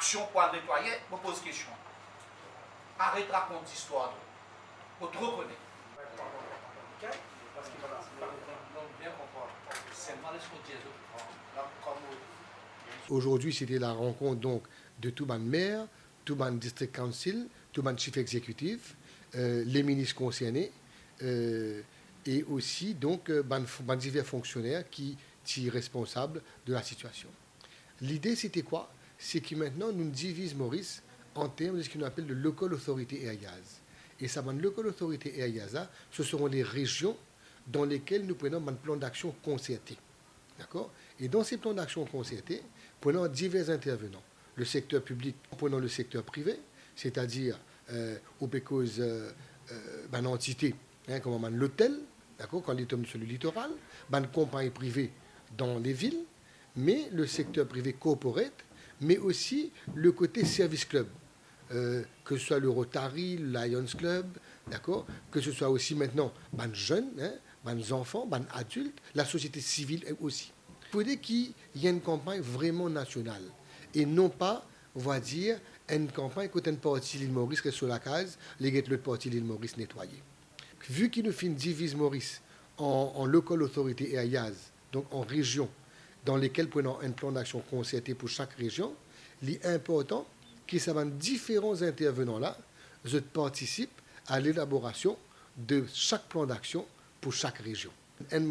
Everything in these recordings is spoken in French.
action pour le nettoyer, je pose question. Arrête de raconter l'histoire. Pour te reconnaître. Aujourd'hui, c'était la rencontre donc de tout le maire, tout le district council, tout le chief exécutif, les ministres concernés et aussi donc divers fonctionnaires qui sont responsables de la situation. L'idée, c'était quoi? C'est que maintenant, nous divisons Maurice en termes de ce qu'on appelle le Local Authority Areas. Et ça, Local Authority Areas, ce seront les régions dans lesquelles nous prenons un plan d'action concerté. D'accord? Et dans ces plans d'action concertés, prenons divers intervenants. Le secteur public, prenons le secteur privé, c'est-à-dire au cause une entité comme l'hôtel, d'accord, quand il tombe sur le littoral, une compagnie privée dans les villes, mais le secteur privé corporate, mais aussi le côté service club, que ce soit le Rotary, le Lions Club, d'accord, que ce soit aussi maintenant les jeunes, les enfants, les adultes, la société civile aussi. Il faudrait qu'il y ait une campagne vraiment nationale et non pas, on va dire, une campagne quand une partie de l'île Maurice reste sur la case, l'autre partie de l'île Maurice nettoyée. Vu qu'il nous fait une divise Maurice en local authority areas, donc en régions, dans lesquelles prenons un plan d'action concerté pour chaque région, l'important que ça va différents intervenants là, je participe à l'élaboration de chaque plan d'action pour chaque région. Un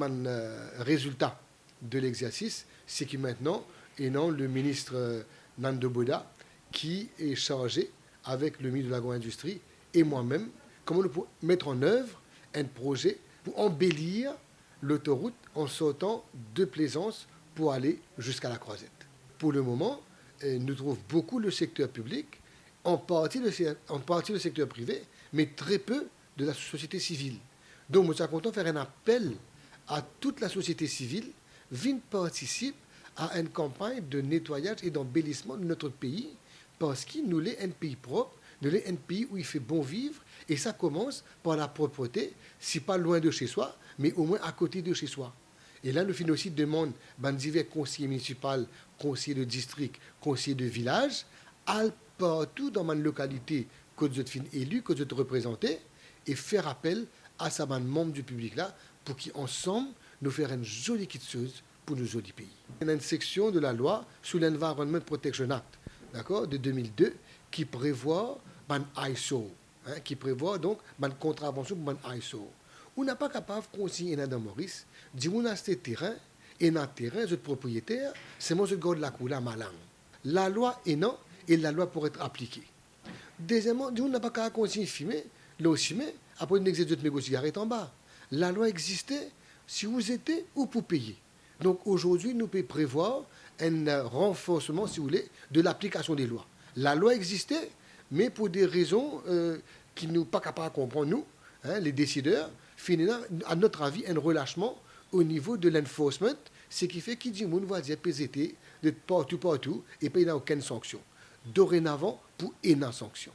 résultat de l'exercice, c'est que maintenant, et non le ministre Nando Boda, qui est chargé avec le ministre de l'Agro-Industrie et moi-même, comment nous pouvons mettre en œuvre un projet pour embellir l'autoroute en sortant de Plaisance pour aller jusqu'à la Croisette. Pour le moment, nous trouvons beaucoup le secteur public, en partie le secteur privé, mais très peu de la société civile. Donc, nous sommes contents de faire un appel à toute la société civile, vienne participer à une campagne de nettoyage et d'embellissement de notre pays, parce qu'il nous est un pays propre, nous est un pays où il fait bon vivre, et ça commence par la propreté, si pas loin de chez soi, mais au moins à côté de chez soi. Et là, nous faisons aussi demande à divers conseillers municipaux, conseillers de district, conseillers de village, à partout dans ma localité que vous êtes élus, que vous êtes représentés, et faire appel à ces membres du public-là pour qu'ensemble, nous fassions une jolie petite chose pour nos jolis pays. Il y a une section de la loi sur l'Environment Protection Act, d'accord, de 2002, qui prévoit un ISO, qui prévoit donc une contravention pour un ISO. On n'est pas capable de consigner dans Maurice, dire qu'on a ce terrain, et dans le terrain, je suis propriétaire, c'est moi je garde la couleur ma langue. La loi est non, et la loi pourrait être appliquée. Deuxièmement, on n'a pas qu'à consigner fumer, là aussi, après une exécution de mégots cigarettes en bas. La loi existait si vous étiez ou pour payer. Donc aujourd'hui, nous pouvons prévoir un renforcement, si vous voulez, de l'application des lois. La loi existait, mais pour des raisons qui nous pas capables de comprendre, nous, les décideurs, finalement, à notre avis, un relâchement au niveau de l'enforcement, ce qui fait qu'il dit qu'on va dire PZT de partout, et pas il n'y a aucune sanction. Dorénavant, pour une sanction.